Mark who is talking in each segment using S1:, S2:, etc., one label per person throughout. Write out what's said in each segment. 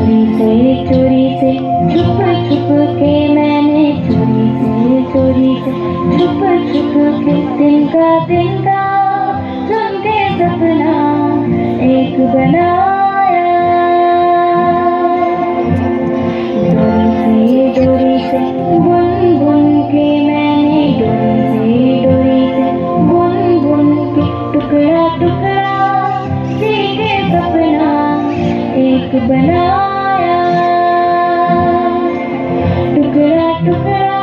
S1: चोरी से छुप छुप के मैंने चोरी से छुप छुप के तिनका चुन के सपना एक बनाया। डोरी से बुन बुन के मैंने डोरी से बुन बुन के टुकड़ा टुकड़ा सीखे सपना एक बनाया। टुकड़ा टुकड़ा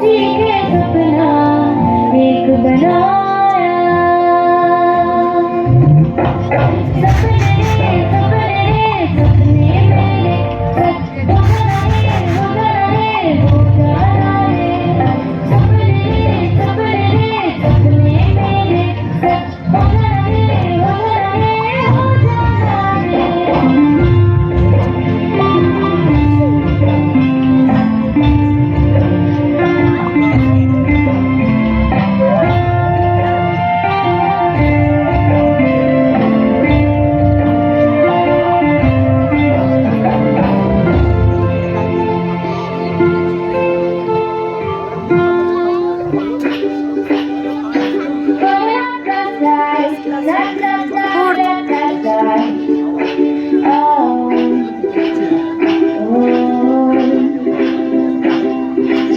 S1: सीखे सपना एक बनाया। सपने सपने मेरे सच हो गए हो जाए। सपने सपने मेरे सच हो गए हो जाए।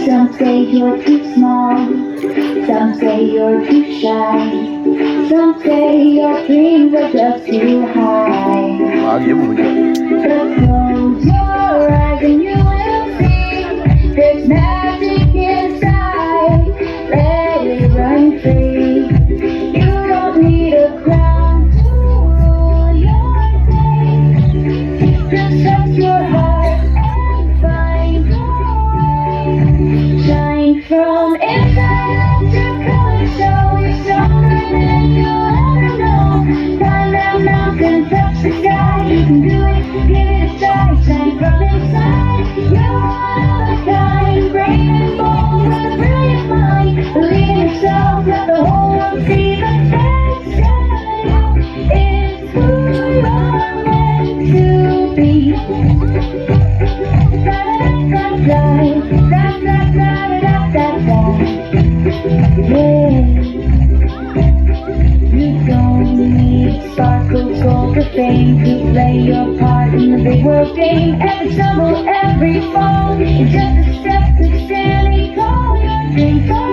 S1: Some say you're too small, some say you're too shy, some say your dreams are just too high. But close your eyes and you will see there's magic inside. Let it run free. You don't need a crown to rule your day. Just trust your heart and find your way. Shine from inside to come show you stronger than you'll ever know. Climb that mountain, touch the sky. You can do it, give it a try. Shine from inside. You're one of a kind, brave and bold with a brilliant mind. Believe in yourself, let the whole world see the best is who you're meant to be. You don't need sparkle, gold, or fame to play your part in the big world game. Every stumble, every fall is just a step to standing tall. Your dreams are